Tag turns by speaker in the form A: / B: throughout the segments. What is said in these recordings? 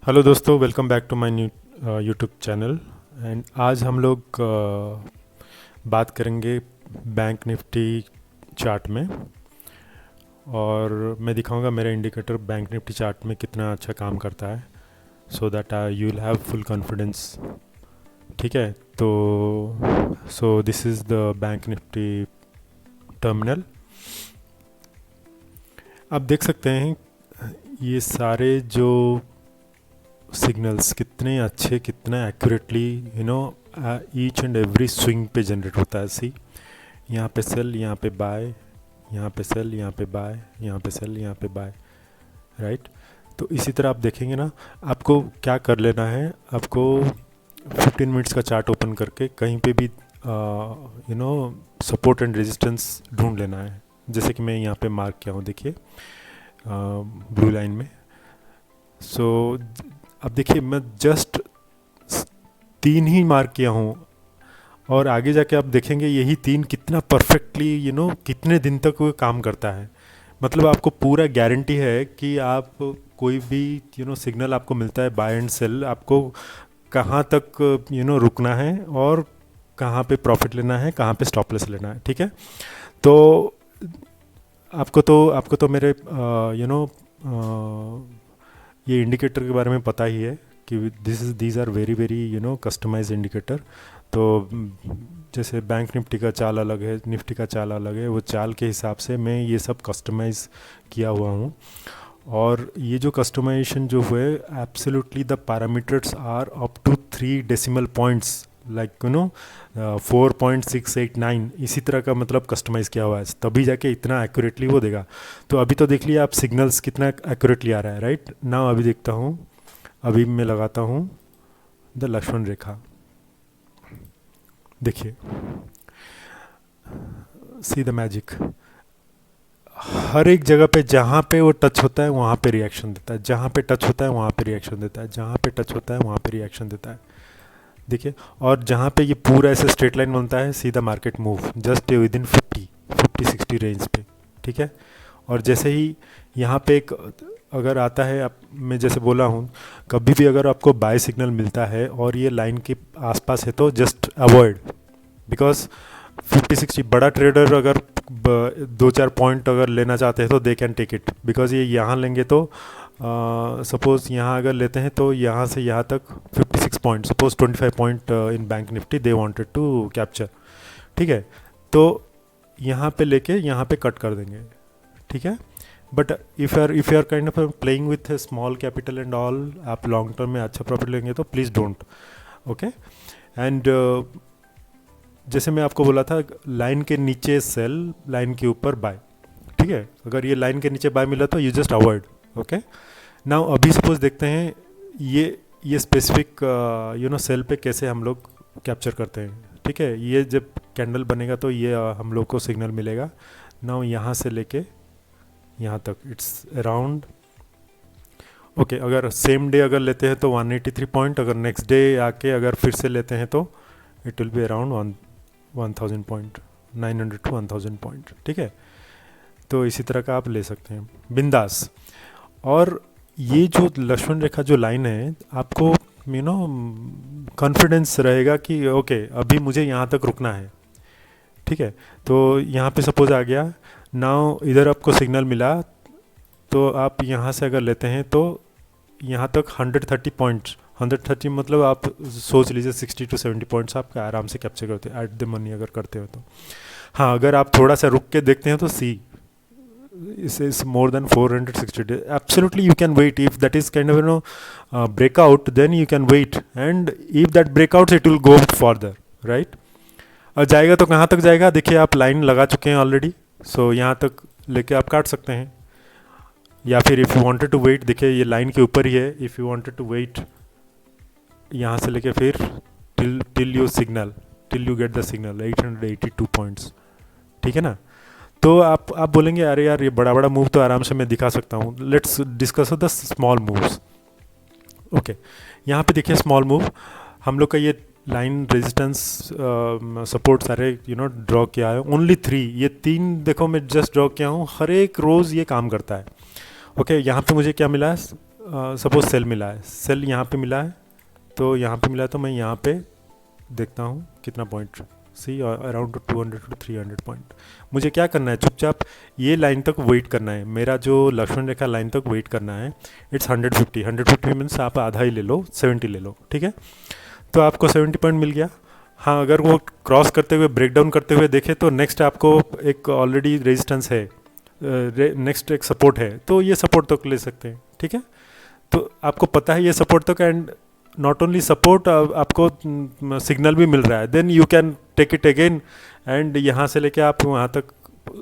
A: Hello दोस्तों, welcome back to my new YouTube channel. And आज हम लोग बात करेंगे बैंक निफ्टी चार्ट में। और मैं दिखाऊंगा मेरा इंडिकेटर बैंक निफ्टी चार्ट में कितना अच्छा काम करता है, so that you will have full confidence. ठीक है, तो so this is the bank Nifty terminal. आप देख सकते हैं ये सारे जो सिग्नल्स कितने अच्छे, कितना accurately each and every swing पे जनरेट होता है। सी, यहाँ पे सेल, यहाँ पे बाय, यहाँ पे सेल, यहाँ पे बाय, यहाँ पे सेल, यहाँ पे बाय, राइट। तो इसी तरह आप देखेंगे ना, आपको क्या कर लेना है, आपको 15 मिनट्स का चार्ट ओपन करके कहीं पे भी सपोर्ट एंड रेजिस्टेंस ढूंढ लेना है। जैसे कि मैं यहाँ पे मार्क किया हूँ, देखिए ब्लू लाइन में। सो अब देखिए मैं जस्ट 3 ही मार्क किया हूँ, और आगे जाके आप देखेंगे यही 3 कितना परफेक्टली कितने दिन तक वो काम करता है। मतलब आपको पूरा गारंटी है कि आप कोई भी सिग्नल आपको मिलता है बाय एंड सेल, आपको कहाँ तक रुकना है और कहाँ पे प्रॉफिट लेना है, कहाँ पे स्टॉप लॉस लेना है। ठीक है, तो आपको तो मेरे ये इंडिकेटर के बारे में पता ही है कि these are very very customize indicator. तो जैसे बैंक निफ्टी का चाल अलग है, निफ्टी का चाल अलग है, वो चाल के हिसाब से मैं ये सब कस्टमाइज़ किया हुआ हूँ। और ये जो कस्टमाइजेशन जो हुए, absolutely the parameters are up to 3 decimal points, like 4.689, इसी तरह का मतलब कस्टमाइज़ किया हुआ है, तभी जाके इतना एक्यूरेटली वो देगा। तो अभी तो देख लिया आप सिग्नल्स कितना एक्यूरेटली आ रहा है, राइट ना। अभी देखता हूँ, अभी मैं लगाता हूँ द लक्ष्मण रेखा। देखिए, सी द मैजिक। हर एक जगह पे जहाँ पे वो टच होता है वहाँ पे रिएक्शन देता है, जहाँ पे टच होता है वहाँ पे रिएक्शन देता है, जहाँ पे टच होता है वहाँ पे रिएक्शन देता है। देखिए, और जहाँ पे ये पूरा ऐसे स्ट्रेट लाइन बनता है, सीधा market move just with in 50-60 range पे। ठीक है, और जैसे ही यहाँ पे एक अगर आता है, आप मैं जैसे बोला हूँ, कभी भी अगर आपको बाय सिग्नल मिलता है और ये लाइन के आसपास है तो जस्ट अवॉइड, बिकॉज 50-60 बड़ा ट्रेडर अगर 2-4 पॉइंट अगर लेना चाहते हैं तो they can take it, because ये यहाँ लेंगे तो सपोज यहाँ अगर लेते हैं तो यहाँ से यहाँ तक 56 point, suppose 25 point in Bank Nifty they wanted to capture. ठीक है, तो यहाँ पे लेके यहाँ पे कट कर देंगे। ठीक है, but if you are kind of playing with small capital and all, आप लॉन्ग टर्म में अच्छा प्रॉफिट लेंगे तो प्लीज़ डोंट। ओके, एंड जैसे मैं आपको बोला था, लाइन के नीचे सेल, लाइन के ऊपर बाय। ठीक है, अगर ये लाइन के नीचे बाय मिला तो you just avoid. Okay, now अभी सपोज देखते हैं ये स्पेसिफिक सेल पे कैसे हम लोग कैप्चर करते हैं। ठीक है, ये जब कैंडल बनेगा तो ये हम लोग को सिग्नल मिलेगा। नाउ यहाँ से लेके यहाँ तक इट्स अराउंड, ओके, अगर सेम डे अगर लेते हैं तो 183 पॉइंट, अगर नेक्स्ट डे आके अगर फिर से लेते हैं तो it will be around 1000 point, 900 to 1000 point. ठीक है, तो इसी तरह का आप ले सकते हैं बिंदास। और ये जो लक्ष्मण रेखा जो लाइन है, आपको कॉन्फिडेंस रहेगा कि ओके अभी मुझे यहाँ तक रुकना है। ठीक है, तो यहाँ पे सपोज आ गया, नाउ इधर आपको सिग्नल मिला, तो आप यहाँ से अगर लेते हैं तो यहाँ तक 130 पॉइंट्स, 130 मतलब आप सोच लीजिए 60 टू 70 पॉइंट्स आप आराम से कैप्चर करते हैं एट द मनी अगर करते हो तो। हाँ, अगर आप थोड़ा सा रुक के देखते हैं तो सी is more than 460 days. Absolutely, you can wait. If that is kind of breakout, then you can wait. And if that breakouts, it will go further, right? और जाएगा तो कहाँ तक जाएगा, देखिए आप लाइन लगा चुके हैं ऑलरेडी, सो यहाँ तक लेके आप काट सकते हैं। या फिर if you wanted to wait, देखिए ये लाइन के ऊपर ही है, if you wanted to wait यहाँ से लेके फिर till you get the signal 882 points. ठीक है ना, तो आप बोलेंगे अरे यार ये बड़ा बड़ा मूव तो आराम से मैं दिखा सकता हूँ। Let's discuss the small moves. Okay, यहाँ पे देखिए स्मॉल मूव हम लोग का ये लाइन रेजिस्टेंस सपोर्ट सारे ड्रॉ किया है, ओनली 3, ये 3 देखो मैं जस्ट ड्रॉ किया हूँ, हर एक रोज़ ये काम करता है। ओके, यहाँ पे मुझे क्या मिला है, सपोज सेल मिला है, सेल यहाँ पे मिला है, तो यहाँ पे मिला है तो मैं यहाँ पे देखता हूँ कितना point, see around 200 to 300 point. मुझे क्या करना है, चुपचाप ये लाइन तक वेट करना है, मेरा जो लक्ष्मण रेखा लाइन तक वेट करना है। इट्स 150, 150 मीन्स आप आधा ही ले लो, 70 ले लो, ठीक है। तो आपको 70 पॉइंट मिल गया। हाँ, अगर वो क्रॉस करते हुए, ब्रेक डाउन करते हुए देखे तो नेक्स्ट आपको एक ऑलरेडी रेजिस्टेंस है, नेक्स्ट एक सपोर्ट है, तो ये सपोर्ट तक ले सकते हैं, ठीक है। तो आपको पता है ये सपोर्ट तक, एंड नॉट ओनली सपोर्ट, आपको सिग्नल भी मिल रहा है, then you can take it again, and यहाँ से लेके आप वहाँ तक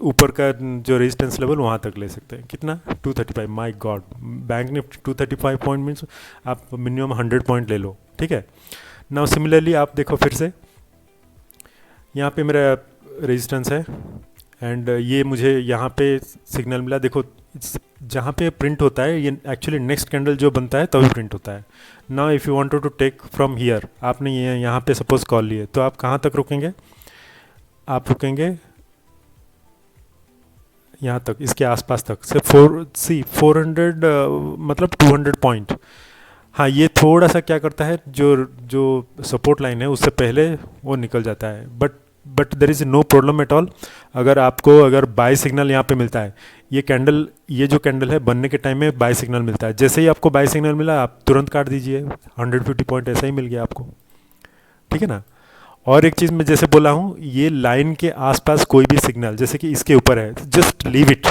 A: ऊपर का जो रेजिस्टेंस लेवल वहाँ तक ले सकते हैं। कितना, 235। My God, bank Nifty 235 point means आप मिनिमम 100 पॉइंट ले लो, ठीक है। नाउ सिमिलरली आप देखो फिर से, यहाँ पे मेरा रेजिस्टेंस है, एंड ये मुझे यहाँ पे सिग्नल मिला। देखो जहाँ पे प्रिंट होता है ये एक्चुअली नेक्स्ट कैंडल जो बनता है तभी प्रिंट होता है। Now if you wanted to take from here, आपने ये यहाँ पे सपोज कॉल लिए, तो आप कहाँ तक रुकेंगे, आप रुकेंगे यहाँ तक, इसके आसपास तक से 400 मतलब 200 पॉइंट। हाँ, ये थोड़ा सा क्या करता है, जो जो सपोर्ट लाइन है उससे पहले वो निकल जाता है, but there is no problem at all. अगर बाय सिग्नल यहाँ पे मिलता है, ये कैंडल, ये जो कैंडल है बनने के टाइम में बाय सिग्नल मिलता है, जैसे ही आपको बाय सिग्नल मिला आप तुरंत काट दीजिए, 150 पॉइंट ऐसा ही मिल गया आपको, ठीक है ना। और एक चीज़ मैं जैसे बोला हूँ, ये लाइन के आसपास कोई भी सिग्नल जैसे कि इसके ऊपर है, just leave it,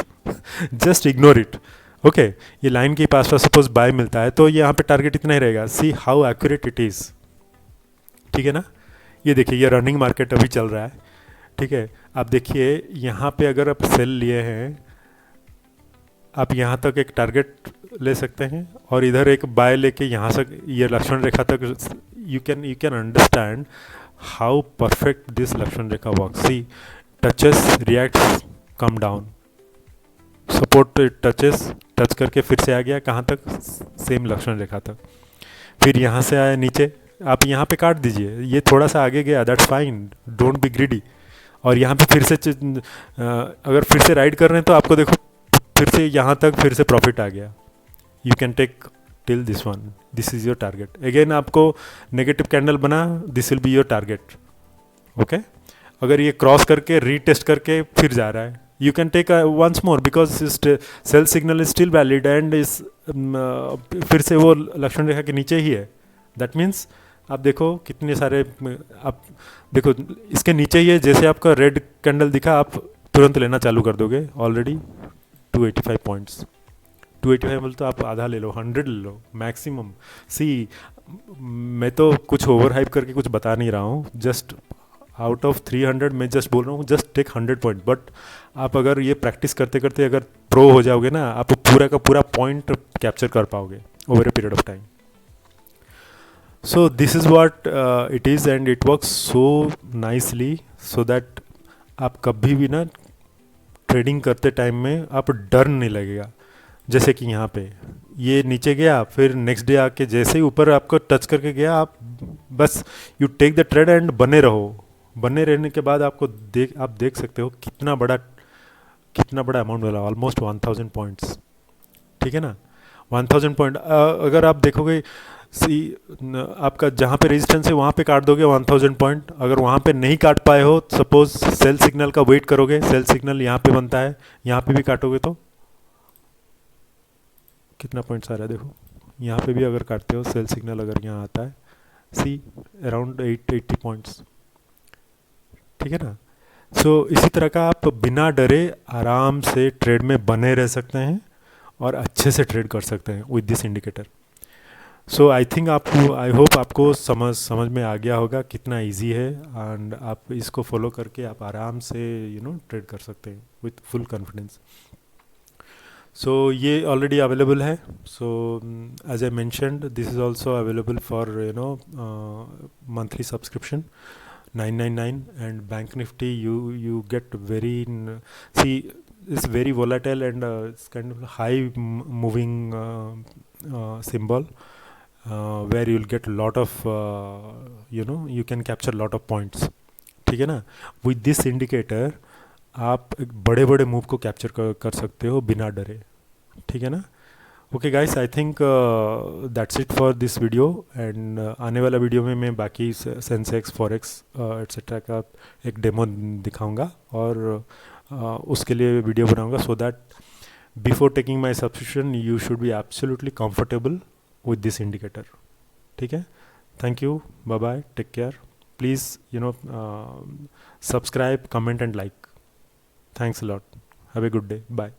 A: just ignore it, okay. ये लाइन के पास पास सपोज बाय मिलता है तो ये यहाँ पे टारगेट इतना ही रहेगा। See how accurate it is, ठीक है ना। ये देखिए, ये रनिंग मार्केट अभी चल रहा है, ठीक है। आप देखिए यहाँ पे अगर आप सेल लिए हैं, आप यहाँ तक एक टारगेट ले सकते हैं, और इधर एक बाय लेके यहाँ से ये लक्ष्मण रेखा तक, you can understand how perfect this Lakshman Rekha work. See touches, reacts, come down, support touches, touch करके फिर से आ गया कहाँ तक, सेम लक्ष्मण रेखा तक, फिर यहाँ से आया नीचे, आप यहाँ पे काट दीजिए, ये थोड़ा सा आगे गया, that's fine, don't be greedy. और यहाँ पे फिर से अगर फिर से राइड कर रहे हैं तो आपको देखो फिर से यहाँ तक फिर से प्रॉफिट आ गया। You can take till this one, this is your target. Again आपको नेगेटिव कैंडल बना, this will be your target, okay. अगर ये क्रॉस करके रीटेस्ट करके फिर जा रहा है, you can take once more, because sell signal is still valid, and इस फिर से वो लक्ष्मण रेखा के नीचे ही है। दैट मीन्स आप देखो कितने सारे, आप देखो इसके नीचे ही है, जैसे आपका रेड कैंडल दिखा आप तुरंत लेना चालू कर दोगे। ऑलरेडी 285 पॉइंट्स, 285 बोल तो आप आधा ले लो, 100 ले लो मैक्सिमम। सी मैं तो कुछ ओवर हाइप करके कुछ बता नहीं रहा हूँ, जस्ट आउट ऑफ 300 मैं जस्ट बोल रहा हूँ, जस्ट टेक 100 पॉइंट। बट आप अगर ये प्रैक्टिस करते करते अगर प्रो हो जाओगे ना, आप पूरा का पूरा पॉइंट कैप्चर कर पाओगे over a period of time. So this is what it is, and it works so nicely, so that आप कभी भी ना ट्रेडिंग करते टाइम में आप डर नहीं लगेगा। जैसे कि यहाँ पे ये नीचे गया, फिर नेक्स्ट डे आके जैसे ही ऊपर आपको टच करके गया, आप बस you take the trade and बने रहो। बने रहने के बाद आपको आप देख सकते हो कितना बड़ा अमाउंट वाला, ऑलमोस्ट 1000 पॉइंट्स, ठीक है ना। 1000 पॉइंट अगर आप देखोगे, आपका जहाँ पे रेजिस्टेंस है वहाँ पे काट दोगे 1000 पॉइंट। अगर वहाँ पे नहीं काट पाए हो, सपोज सेल सिग्नल का वेट करोगे, सेल सिग्नल यहाँ पे बनता है, यहाँ पे भी काटोगे तो कितना पॉइंट्स आ रहा है देखो। यहाँ पे भी अगर काटते हो, सेल सिग्नल अगर यहाँ आता है, सी अराउंड 880 पॉइंट्स, ठीक है ना। सो इसी तरह का आप बिना डरे आराम से ट्रेड में बने रह सकते हैं और अच्छे से ट्रेड कर सकते हैं with this indicator. So I think आपको, आई होप आपको समझ में आ गया होगा कितना इजी है, एंड आप इसको फॉलो करके आप आराम से ट्रेड कर सकते हैं विथ फुल कॉन्फिडेंस। सो ये ऑलरेडी अवेलेबल है। So as I mentioned, this is also available for monthly subscription 999, and Bank Nifty you get very, see, it's very volatile, and it's kind of high moving symbol, where you'll get a lot of you can capture a lot of points, ठीक है ना। with this indicator आप एक बड़े बड़े move को capture कर सकते हो बिना डरे, ठीक है ना। Okay guys, I think that's it for this video. And आने वाला वीडियो में मैं बाकी सेंसेक्स फॉरेक्स एट्सेट्रा का एक डेमो दिखाऊंगा, और उसके लिए वीडियो बनाऊंगा, so that before taking my subscription you should be absolutely comfortable with this indicator. ठीक है, thank you, bye bye, take care, please subscribe, comment and like. Thanks a lot, have a good day, bye.